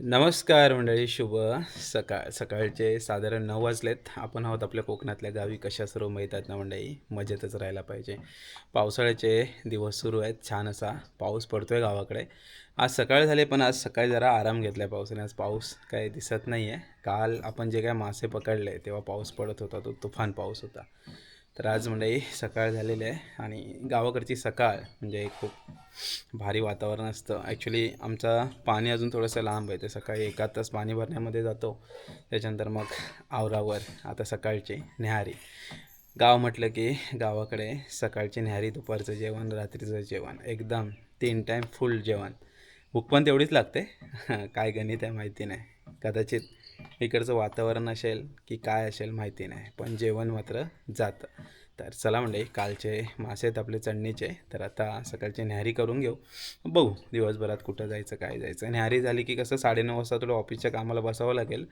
नमस्कार मंडळी, शुभ सकाळचे साधारण 9 वाजलेत. आपण आहोत आपल्या कोकणातल्या गावी. कशा सर्व मिळतात ना मंडळी, मजेतच राहायला पाहिजे. पावसाळ्याचे दिवस सुरू आहेत. छान असा पाऊस पडतोय गावाकडे. आज सकाळ झाले, पण आज सकाळी जरा आराम घेतला पावसाने. आज पाऊस काही दिसत नाही आहे. काल आपण जे काय मासे पकडले तेव्हा पाऊस पडत होता, तो तुफान पाऊस होता. तर आज मंडळी सकाळ झालेली आहे आणि गावाकडची सकाळ म्हणजे खूप भारी वातावरण असतं. ॲक्च्युली आमचा पाणी अजून थोडंसं लांब आहे, ते सकाळी 1 तास पाणी भरण्यामध्ये जातो. त्याच्यानंतर मग आवरावर आता सकाळची न्याहारी. गाव म्हटलं की गावाकडे सकाळची न्याहारी, दुपारचं जेवण, रात्रीचं जेवण, एकदम 3 टाईम फुल जेवण. भूक पण तेवढीच लागते. काय गणित आहे माहिती नाही, कदाचित इकडचं वातावरण असेल की काय असेल माहिती नाही, पण जेवण मात्र जातं. तर चला म्हणजे कालचे मासे आहेत आपले चढणीचे. तर आता सकाळची न्याहारी करून घेऊ, बघू दिवसभरात कुठं जायचं काय जायचं. न्याहारी झाली की कसं 9:30 वाजता थोडं ऑफिसच्या कामाला बसावं लागेल.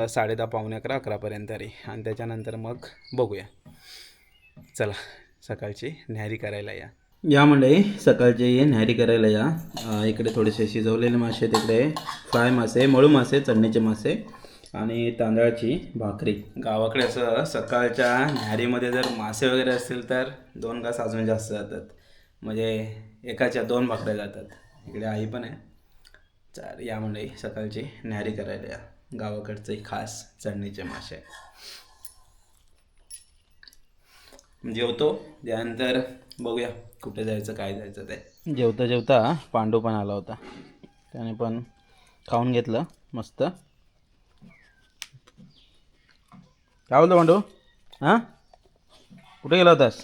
10:30 पावणे 11 11पर्यंत तरी, आणि त्याच्यानंतर मग बघूया. चला सकाळची न्याहारी करायला या मंडळी, सकाळची न्याहारी करायला या. इकडे थोडेसे शिजवलेले मासे, तिकडे फ्राय मासे, मळू मासे, चढणीचे मासे आणि तांदळाची भाकरी. गावाकडे असं सकाळच्या न्याहारीमध्ये जर मासे वगैरे असतील तर 2 घास अजून जास्त जातात, म्हणजे एकाच्या 2 भाकऱ्या जातात. इकडे आई पण आहे. तर या मंडळी सकाळची न्याहारी करायला या. गावाकडचे खास चढणीचे मासे. जेवतो, त्यानंतर बघूया कुठे जायचं काय जायचं ते. जेवता जेवता पांडू पण आला होता, त्याने पण खाऊन घेतलं मस्त. काय बोलतो पांडू? हां, कुठे गेला होतास?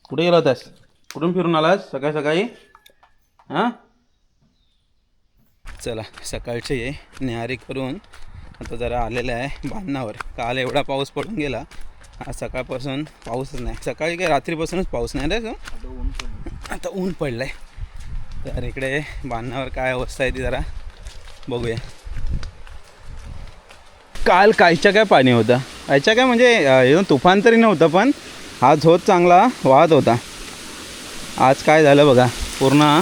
कुठे गेला होतास? कुठून फिरून आलास सकाळी सकाळी? हां, चला सकाळची न्याहारी करून आता जरा आलेलं आहे बांधणावर. काल एवढा पाऊस पडून गेला, आज सकाळपासून पाऊसच नाही. सकाळी काय रात्रीपासूनच पाऊस नाही रे. आता ऊन पडलं आहे. तर इकडे बांधणावर काय अवस्था आहे ती जरा बघूया. काल कायच्या काय पाणी होतं, कायच्या काय म्हणजे एकदम तुफान तरी नव्हतं, पण हा झोत चांगला वाहत होता. आज काय झालं बघा, पूर्ण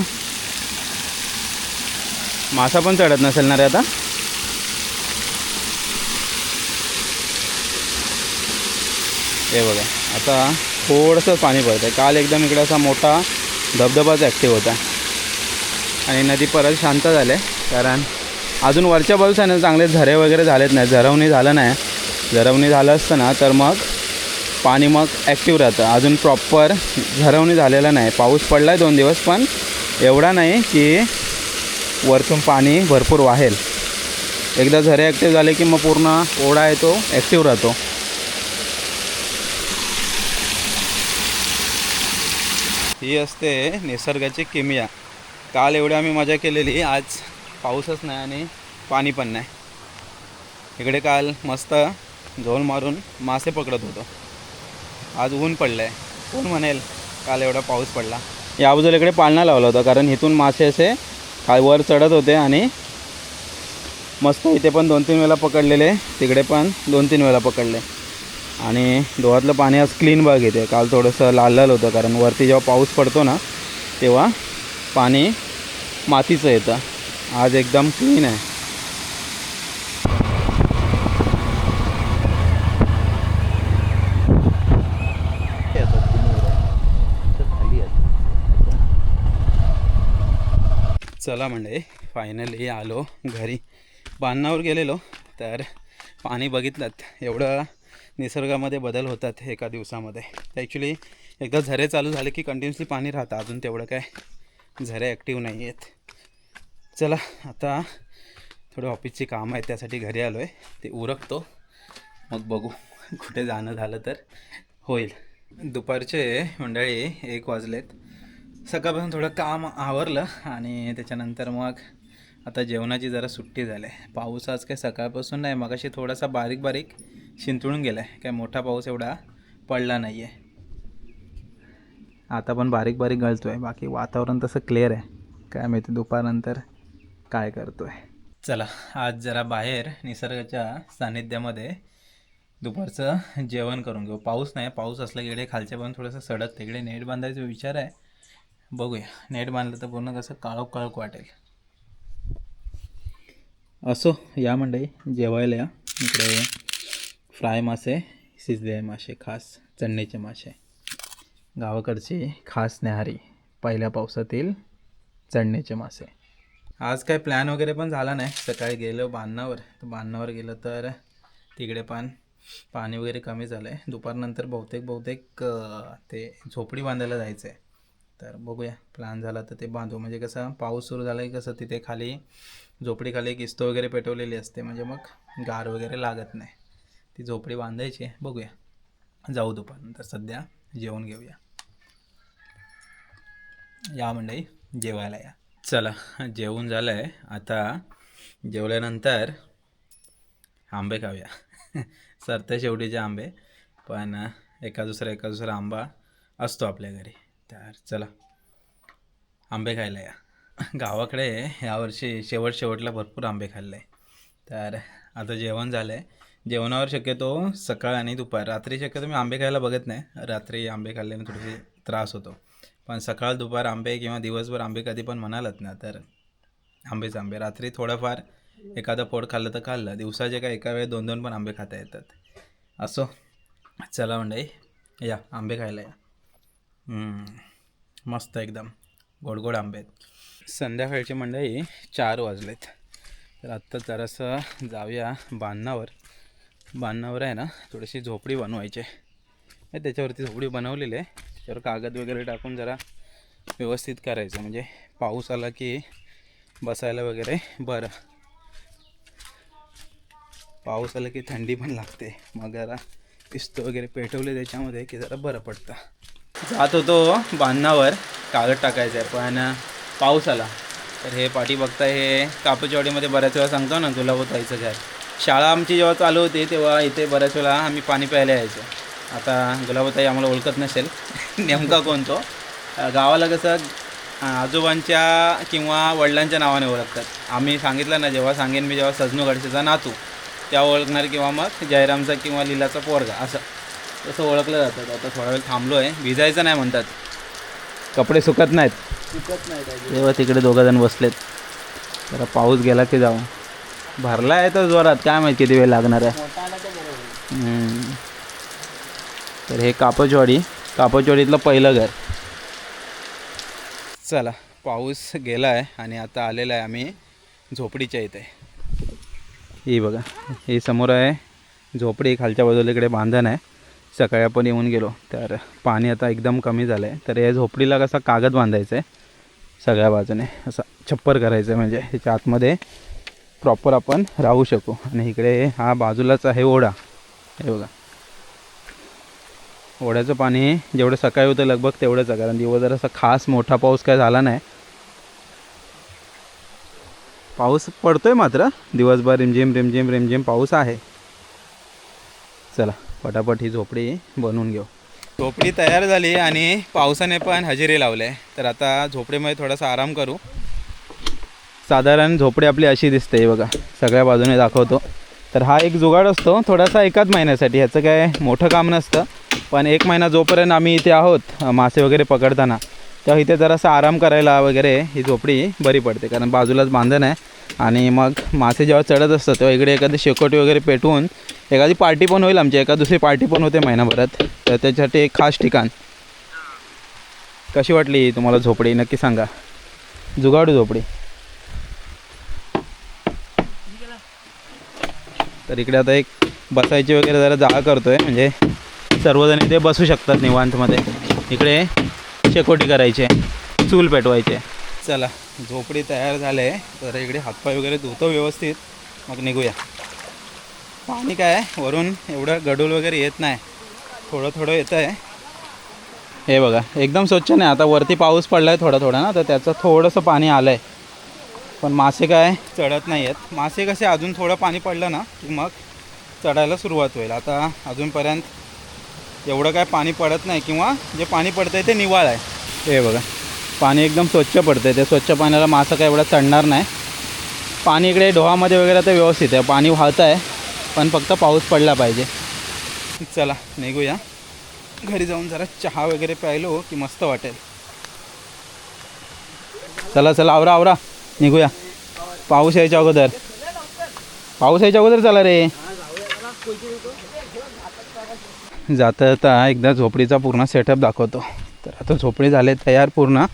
मासा पण चढत नसेल ना रे आता. हे बघा आता थोडंसं पाणी पडतं आहे. काल एकदम इकडे असा मोठा धबधबाच ॲक्टिव्ह होता आणि नदी परत शांत झाले, कारण अजून वरच्या बाजूस चांगले झरे वगैरे झालेत नाही. झरवणी झालं नाही. झरवणी झालं असतं ना तर मग पाणी मग ॲक्टिव्ह राहतं. अजून प्रॉपर झरवणी झालेलं नाही. पाऊस पडला आहे 2 दिवस, पण एवढा नाही की वरतून पाणी भरपूर वाहेल. एकदा झरे ॲक्टिव्ह झाले की मग पूर्ण ओढा आहे तो ॲक्टिव्ह राहतो. ही असते निसर्गाची किमया. काल एवढी आम्ही मजा केलेली, आज पाऊसच नाही आणि पाणी पण नाही. इकडे काल मस्त झोल मारून मासे पकडत होतो. आज ऊन पडलं आहे. कोण म्हणेल काल एवढा पाऊस पडला. या बाजूला इकडे पाळणा लावला होता, कारण इथून मासे असे काय वर चढत होते आणि मस्त इथे पण 2-3 वेळा पकडलेले, तिकडे पण 2-3 वेळा पकडले. आणि डोहातलं पाणी आज क्लीन बघ येते. काल थोडंसं लाल लाल होतं, कारण वरती जेव्हा पाऊस पडतो ना तेव्हा पाणी मातीचं येतं. आज एकदम क्लीन आहे. चला म्हणजे फायनली आलो घरी. बांधणावर गेलेलो तर पाणी बघितलं, एवढं निसर्गामध्ये बदल होतात एका दिवसामध्ये. ॲक्च्युली एकदा झरे चालू झाले की कंटिन्युअसली पाणी राहतं. अजून तेवढं काय झरे ॲक्टिव्ह नाही आहेत. चला आता थोडं ऑफिसची कामं आहेत, त्यासाठी घरी आलो आहे. ते उरकतो मग बघू कुठे जाणं झालं तर होईल. दुपारचे मंडळी 1 वाजलेत. सकाळपासून थोडं काम आवरलं आणि त्याच्यानंतर मग आता जेवणाची जरा सुट्टी झाली आहे. पाऊस आज काय सकाळपासून नाही, मगाशी थोडासा बारीक बारीक शिंतळून गेला आहे. काय मोठा पाऊस एवढा पडला नाही आहे. आता पण बारीक बारीक गळतो आहे. बाकी वातावरण तसं क्लिअर आहे. काय माहिती दुपारनंतर काय करतो आहे. चला आज जरा बाहेर निसर्गाच्या सानिध्यामध्ये दुपारचं जेवण करून घेऊ. पाऊस नाही, पाऊस असला की इकडे खालच्या पण थोडंसं सडक, तिकडे नेट बांधायचा विचार आहे. बघूया, नेट बांधलं तर पूर्ण कसं काळोख काळोख वाटेल. असो या मंडळी जेवायला या. इकडे फ्राय मासे, शिजलेले मासे, खास चणणीचे मासे, गावाकडची खास न्याहारी, पहिल्या पावसातील चणणीचे मासे. आज काय प्लॅन वगैरे पण झाला नाही. सकाळी गेलो बांधणावर, तर बांधणावर गेलो तर तिकडे पण पाणी वगैरे कमी झालं आहे. दुपारनंतर बहुतेक ते झोपडी बांधायला जायचं आहे. तर बघूया, प्लॅन झाला तर ते बांधू. म्हणजे कसं पाऊस सुरू झाला की कसं तिथे खाली झोपडी खाली एक इस्तो वगैरे पेटवलेली असते, म्हणजे मग गार वगैरे लागत नाही. ती झोपडी बांधायची आहे. बघूया, जाऊ दुपारनंतर. सध्या जेवण घेऊया. या मंडळी जेवायला या. चला जेवण झालं आहे. आता जेवल्यानंतर आंबे खाऊया. सरते शेवटीचे आंबे, पण एका दुसरा आंबा असतो आपल्या घरी. तर चला आंबे खायला या. गावाकडे यावर्षी शेवटला भरपूर आंबे खाल्ले. तर आता जेवण झालं आहे. जेवणावर शक्यतो सकाळ आणि दुपार, रात्री शक्यतो मी आंबे खायला बघत नाही. रात्री आंबे खाल्ल्याने थोडीशी त्रास होतो. पण सकाळ दुपार आंबे किंवा दिवसभर आंबे कधी पण म्हणालात ना तर आंबेच आंबे. रात्री थोडंफार एखादं पोट खाल्लं तर खाल्लं. दिवसाचे काय एका वेळेस 2-2 पण आंबे खाता येतात. असो चला मंडळी या आंबे खायला या. मस्त एकदम गोड आंबे आहेत. संध्याकाळची मंडळी 4 वाजलेत. तर आत्ता जरासं जाऊया बांधणावर आहे ना थोडीशी झोपडी बनवायची आहे. त्याच्यावरती झोपडी बनवलेली आहे. त्याच्यावर कागद वगैरे टाकून जरा व्यवस्थित करायचं, म्हणजे पाऊस आला की बसायला वगैरे बरं. पाऊस आला की थंडी पण लागते, मग जरा पिस्तो वगैरे पेटवले त्याच्यामध्ये की जरा बरं पडतं. जात होतो बांधणावर कागद टाकायचं आहे, पण पाऊस आला. तर हे पाठी बघता, हे कापूचवाडीमध्ये बऱ्याच वेळा सांगतो ना गुलाबताईचं घर. शाळा आमची जेव्हा चालू होती तेव्हा इथे बऱ्याच वेळा आम्ही पाणी प्यायला यायचो. आता गुलाबताई आम्हाला ओळखत नसेल नेमका कोण तो. गावाला कसं आजोबांच्या किंवा वडिलांच्या नावाने ओळखतात. आम्ही सांगितलं ना, सांगेन मी जेव्हा सजनू गडसेचा नातू त्या ओळखणार, किंवा मग जयरामचा किंवा लीलाचा पोरगा, असं तसं ओळखलं जातं. आता थोडा वेळ थांबलो आहे. भिजायचं नाही म्हणतात, कपडे सुकत नाहीत. तेव्हा तिकडे 2 जण बसलेत. जरा पाऊस गेला की जाऊ. भरला आहे तर जोरात, काय माहिती किती वेळ लागणार आहे. तर हे कापचवाडीतलं पहिलं घर. चला पाऊस गेला आहे आणि आता आलेला आहे आम्ही झोपडीच्या इथे. ही बघा, ही समोर आहे झोपडी. खालच्या बाजूला इकडे बांधण आहे. सकाळी आपण येऊन गेलो तर पाणी आता एकदम कमी झालं आहे. तर या झोपडीला कसा कागद बांधायचा आहे सगळ्या बाजूने, असा छप्पर करायचं आहे, म्हणजे ह्याच्या आतमध्ये प्रॉपर आपण राहू शकू. आणि इकडे हा बाजूलाच आहे ओढा. हे बघा, ओढ्याचं पाणी जेवढं सकाळी होतं लगभग तेवढंच आहे, कारण दिवस जरा असा खास मोठा पाऊस काय झाला नाही. पाऊस पडतोय मात्र दिवसभर रिमझिम पाऊस आहे. चला पटापट ही झोपडी बनवून घेऊ. झोपडी तयार झाली आणि पावसाने पण हजेरी लावले. तर आता झोपडीमध्ये थोडासा आराम करू. साधारण झोपडी आपली अशी दिसते. हे बघा, सगळ्या बाजूने दाखवतो. तर हा एक जुगाड असतो थोडासा, एकाच महिन्यासाठी. ह्याचं काय मोठं काम नसतं, पण 1 महिना जोपर्यंत आम्ही इथे आहोत मासे वगैरे पकडताना, तेव्हा इथे जरासा आराम करायला वगैरे ही झोपडी बरी पडते. कारण बाजूलाच बांधण आहे आणि मग मासे जेव्हा चढत असतात तेव्हा इकडे एखादी शेकोटी वगैरे पेटवून एखादी पार्टी पण होईल आमची. एका दुसरी पार्टी पण होते महिनाभरात. तर त्याच्यासाठी एक खास ठिकाण. कशी वाटली तुम्हाला झोपडी नक्की सांगा. जुगाडू झोपडी. तर इकडे आता एक बसायची वगैरे जरा जागा करतोय, म्हणजे सर्वजण इथे बसू शकतात निवांतमध्ये. इकडे शेकोटी करायची, चूल पेटवायचे. चला झोपडी तयार झाले. तर इकडे हातपाय वगैरे धुतो व्यवस्थित, मग निघूया. पाणी काय वरून एवढं गडूळ वगैरे येत नाही, थोडं येतं आहे. हे बघा एकदम स्वच्छ नाही. आता वरती पाऊस पडला आहे थोडा ना, तर त्याचं थोडंसं पाणी आलं आहे, पण मासे काय चढत नाही आहेत. मासे कसे अजून थोडं पाणी पडलं ना की मग चढायला सुरुवात होईल. आता अजूनपर्यंत एवढं काय पाणी पडत नाही, किंवा जे पाणी पडतं आहे ते निवाळ आहे. हे बघा पाणी एकदम स्वच्छ पडतं आहे. ते स्वच्छ पाण्याला मासा काय एवढा चढणार नाही. पाणी इकडे डोहामध्ये वगैरे तर व्यवस्थित आहे, पाणी वाहतं आहे, पण फक्त पाऊस पडला पाहिजे. चला निघूया. घरी जाऊन जरा चहा वगैरे प्यायलो की मस्त वाटेल. चला आवरा निघूया पाऊस यायच्या अगोदर. पाऊस यायच्या अगोदर चला रे. जाता जाता एकदा झोपडीचा पूर्ण सेटअप दाखवतो. तर आता झोपडी झाले तयार पूर्ण.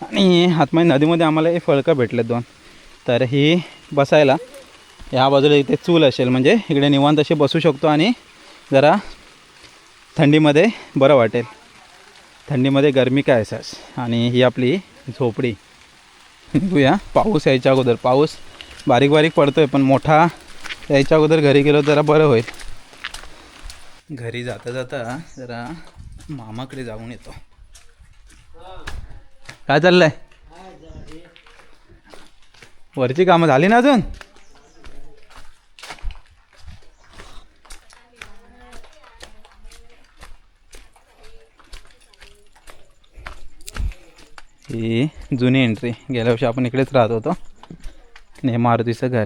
आणि हातमध्ये नदीमध्ये आम्हाला हे फळकं भेटले 2. तर ही बसायला ह्या बाजूला इथे चूल असेल, म्हणजे इकडे निवांत असे बसू शकतो आणि जरा थंडीमध्ये बरं वाटेल. थंडीमध्ये गरमी काय असाच. आणि ही आपली झोपडी. बघूया पाऊस यायच्या अगोदर. पाऊस बारीक बारीक पडतो आहे, पण मोठा यायच्या अगोदर घरी गेलो जरा बरं होईल. घरी जाता जाता जरा मामाकडे जाऊन येतो. काय चाललंय? वरची कामं झाली ना अजून? ही जुनी एंट्री. गेल्या वर्षी आपण इकडेच राहत होतो. आणि हे मारुतीचं घर.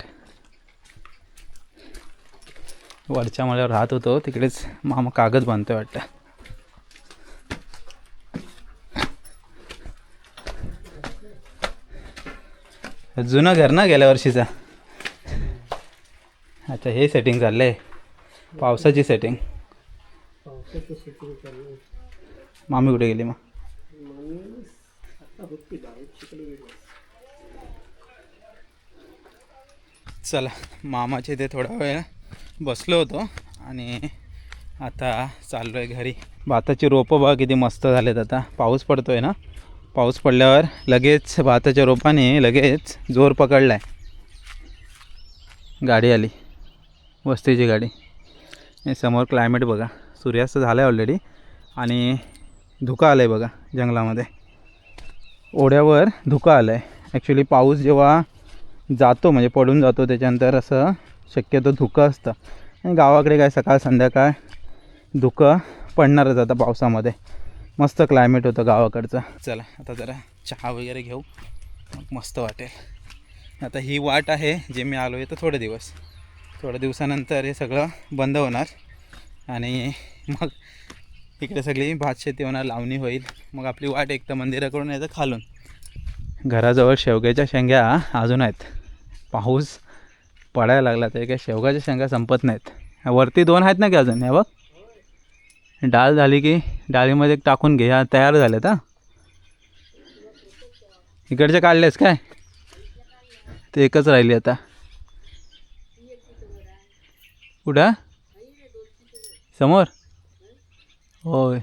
वरच्या मळ्यावर राहत होतो तिकडेच मामा कागद बांधतोय वाटतं. जुनं घर ना गेल्या वर्षीचा. अच्छा हे सेटिंग चाललं आहे, पावसाची सेटिंग. मामी कुठे गेली मग? चला मामाच्या इथे थोडा वेळ बसलो होतो आणि आता चाललो आहे घरी. भाताची रोपं बघा किती मस्त झालेत. आता पाऊस पडतो आहे ना, पाऊस पडल्यावर लगेच भाताच्या रोपाने लगेच जोर पकडला आहे. गाडी आली, वस्तीची गाडी. हे समोर क्लायमेट बघा, सूर्यास्त झाला आहे ऑलरेडी आणि धुकं आलं आहे बघा जंगलामध्ये. ओढ्यावर धुकं आलं आहे. ॲक्च्युली पाऊस जेव्हा जातो म्हणजे पडून जातो त्याच्यानंतर असं शक्यतो धुकं असतं. आणि गावाकडे काय सकाळ संध्याकाळ धुकं पडणारच आता पावसामध्ये. मस्त क्लायमेट होतं गावाकडचं. चला आता जरा चहा वगैरे घेऊ, मग मस्त वाटेल. आता ही वाट आहे जे मी आलो आहे तर थोड्या दिवसानंतर हे सगळं बंद होणार आणि मग इकडे सगळी भातशेती होणार, लावणी होईल. मग आपली वाट एक तर मंदिराकडून नाही तर खालून. घराजवळ शेवग्याच्या शेंग्या अजून आहेत. पाऊस पडायला लागला तरी काय शेवगाच्या शेंगा संपत नाहीत. वरती 2 आहेत ना की अजून. हे बघ डाळ झाली की डाळीमध्ये टाकून घे. हा तयार झालेत. हा इकडचे काढलेस काय? ते एकच राहिली आता. कुठं? समोर? होय.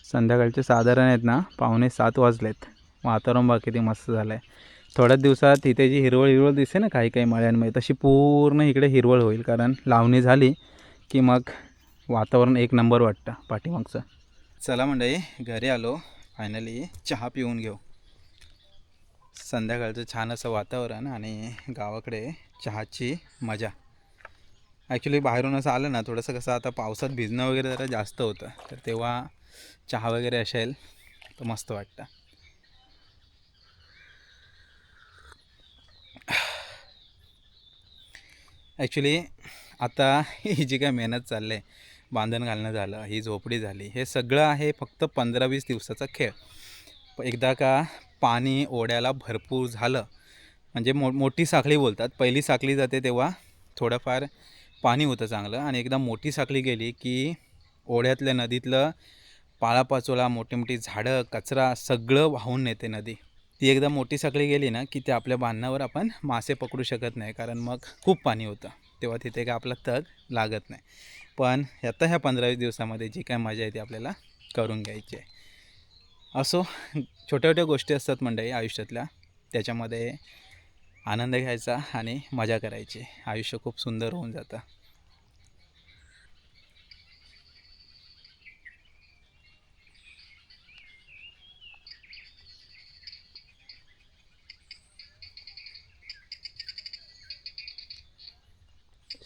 संध्याकाळचे साधारण आहेत ना 6:45 वाजलेत. वातावरण बघ किती मस्त झालं आहे. थोड्याच दिवसात इथे जी हिरवळ दिसते ना काही काही मळ्यांमध्ये, तशी पूर्ण इकडे हिरवळ होईल. कारण लावणी झाली की मग वातावरण एक नंबर वाटतं पाठीमागचं. चला मंडळी घरी आलो फायनली. चहा पिऊन घेऊ. संध्याकाळचं छान असं वातावरण आणि गावाकडे चहाची मजा. ॲक्च्युली बाहेरून असं आलं ना थोडंसं कसं आता पावसात भिजणं वगैरे जरा जास्त होतं, तर तेव्हा चहा वगैरे असेल तर मस्त वाटतं. ॲक्च्युली आता ही जी काय मेहनत चालली आहे, बांधण घालणं झालं, ही झोपडी झाली, हे सगळं आहे फक्त 15-20 दिवसाचा खेळ. एकदा का पाणी ओढ्याला भरपूर झालं म्हणजे मोठी साखळी बोलतात. पहिली साखळी जाते तेव्हा थोडंफार पाणी होतं चांगलं, आणि एकदा मोठी साखळी गेली की ओढ्यातल्या नदीतलं पालापाचोळा, मोठी मोठी झाडं, कचरा सगळं वाहून नेते नदी. ती एकदा मोठी साखळी गेली ना की ते आपल्या बांधण्यावर आपण मासे पकडू शकत नाही, कारण मग खूप पाणी होतं तेव्हा तिथे काय आपला तग लागत नाही. पण आता ह्या 15-20 दिवसामध्ये जी काय मजा आहे ती आपल्याला करून घ्यायची आहे. असो, छोट्या छोट्या गोष्टी असतात मंडळी आयुष्यातल्या, त्याच्यामध्ये आनंद घ्यायचा आणि मजा करायची. आयुष्य खूप सुंदर होऊन जातं.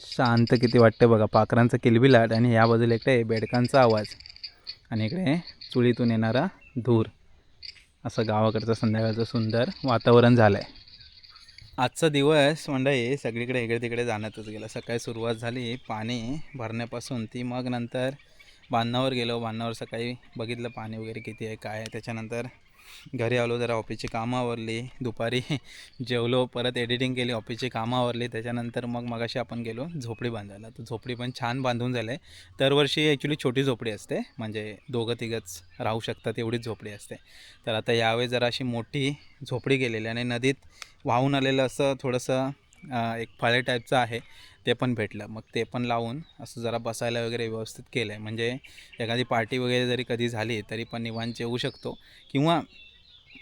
शांत किती वाटतं बघा. पाखरांचा किलबिलाट आणि या बाजूला इकडे बेडकांचा आवाज आणि इकडे चुलीतून येणारा धूर. असं गावाकडचं संध्याकाळचं सुंदर वातावरण झालं आहे. आजचा दिवस मंडळी सगळीकडे इकडे तिकडे जाण्यातच गेला. सकाळी सुरुवात झाली पाणी भरण्यापासून, ती मग नंतर बांधण्यावर गेलो. बांधण्यावर सकाळी बघितलं पाणी वगैरे किती आहे काय आहे. त्याच्यानंतर घरी आलो, जरा ऑफिसची कामं आवरली, दुपारी जेवलो, परत एडिटिंग केली, ऑफिसची कामं आवरली. त्याच्यानंतर मग मगाशी आपण गेलो झोपडी बांधायला. तर झोपडी पण छान बांधून झाली आहे. दरवर्षी ॲक्च्युली छोटी झोपडी असते, म्हणजे दोघं तिघंच राहू शकतात एवढीच झोपडी असते. तर आता यावेळी जरा अशी मोठी झोपडी केलेली आणि नदीत वाहून आलेलं असं थोडंसं एक फळे टाईपचं आहे, ते पण भेटलं. मग ते पण लावून असं जरा बसायला वगैरे व्यवस्थित केलं आहे, म्हणजे एखादी पार्टी वगैरे जरी कधी झाली तरी पण निवांत जेवू शकतो. किंवा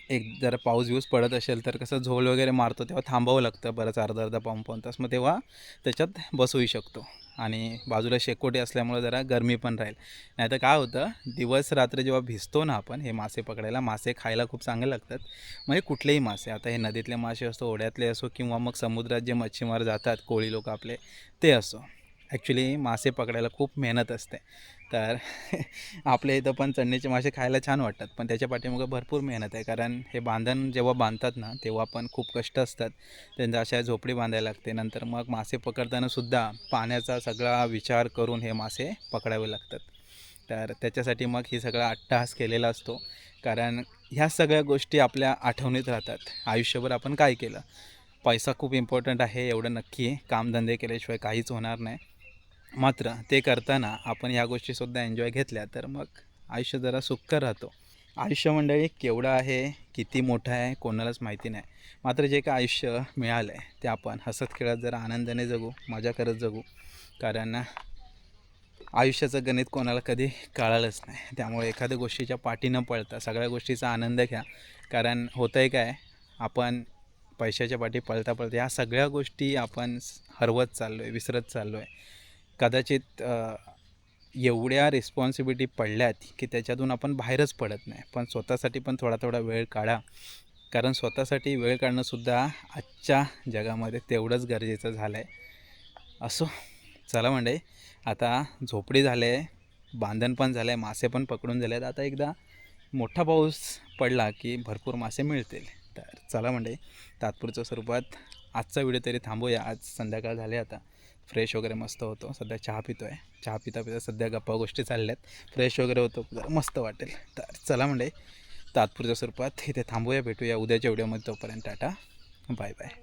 एक जर पाऊस बिऊस पडत असेल तर कसं झोल वगैरे मारतो तेव्हा थांबावं लागतं बरंच अर्धा पाऊण पाऊण तास, मग तेव्हा त्याच्यात बसूही शकतो. आणि बाजूला शेकोटी असल्यामुळे जरा गरमी पण राहील. नाहीतर काय होतं, दिवस रात्र जेव्हा भिजतो ना आपण हे मासे पकडायला, मासे खायला खूप चांगले लागतात. म्हणजे कुठलेही मासे, आता हे नदीतले मासे असो, ओढ्यातले असो, किंवा मग समुद्रात जे मच्छीमार जातात कोळी लोक आपले ते असो, ॲक्च्युली मासे पकडायला खूप मेहनत असते. तर आपल्या इथं पण चणणीचे मासे खायला छान वाटतात, पण त्याच्या पाठीमागं भरपूर मेहनत आहे. कारण हे बांधण जेव्हा बांधतात ना तेव्हा पण खूप कष्ट असतात. त्यांचा अशा झोपडी बांधायला लागते. नंतर मग मासे पकडतानासुद्धा पाण्याचा सगळा विचार करून हे मासे पकडावे लागतात. तर त्याच्यासाठी मग ही सगळा अट्टहास केलेला असतो. कारण ह्या सगळ्या गोष्टी आपल्या आठवणीत राहतात. आयुष्यभर आपण काय केलं. पैसा खूप इम्पॉर्टंट आहे एवढं नक्की आहे, कामधंदे केल्याशिवाय काहीच होणार नाही. मात्र ते करताना आपण ह्या गोष्टीसुद्धा एन्जॉय घेतल्या तर मग आयुष्य जरा सुखकर राहतो. आयुष्य मंडळी केवढं आहे, किती मोठं आहे कोणालाच माहिती नाही. मात्र जे काय आयुष्य मिळालं आहे ते आपण हसत खेळत जरा आनंदाने जगू, मजा करत जगू. कारण आयुष्याचं गणित कोणाला कधी कळालंच नाही. त्यामुळे एखाद्या गोष्टीच्या पाठी न पळता सगळ्या गोष्टीचा आनंद घ्या. कारण होतं आहे काय, आपण पैशाच्या पाठी पळता पळता ह्या सगळ्या गोष्टी आपण हरवत चाललो आहे, विसरत चाललो आहे. कदाचित एवढ्या रिस्पॉन्सिबिलिटी पडल्यात की त्याच्यातून आपण बाहेरच पडत नाही. पण स्वतःसाठी पण थोडा थोडा वेळ काढा. कारण स्वतःसाठी वेळ काढणंसुद्धा आजच्या जगामध्ये तेवढंच गरजेचं झालं आहे. असो, चला मंडळी, आता झोपडी झाले आहे, बांधण पण झालं आहे, मासे पण पकडून झाले आहेत. आता एकदा मोठा पाऊस पडला की भरपूर मासे मिळतील. तर चला मंडळी, तात्पुरच्या स्वरूपात आजचा व्हिडिओ तरी थांबूया. आज संध्याकाळ झाले, आता फ्रेश वगैरे मस्त होतो. सध्या चहा पितो आहे, चहा पिता पिता सध्या गप्पा गोष्टी चालल्यात. फ्रेश वगैरे होतो, जरा मस्त वाटेल. तर चला मंडळी, तात्पुरच्या स्वरूपात इथे थांबूया. भेटूया उद्याच्या व्हिडिओमध्ये. तोपर्यंत टाटा, बाय बाय.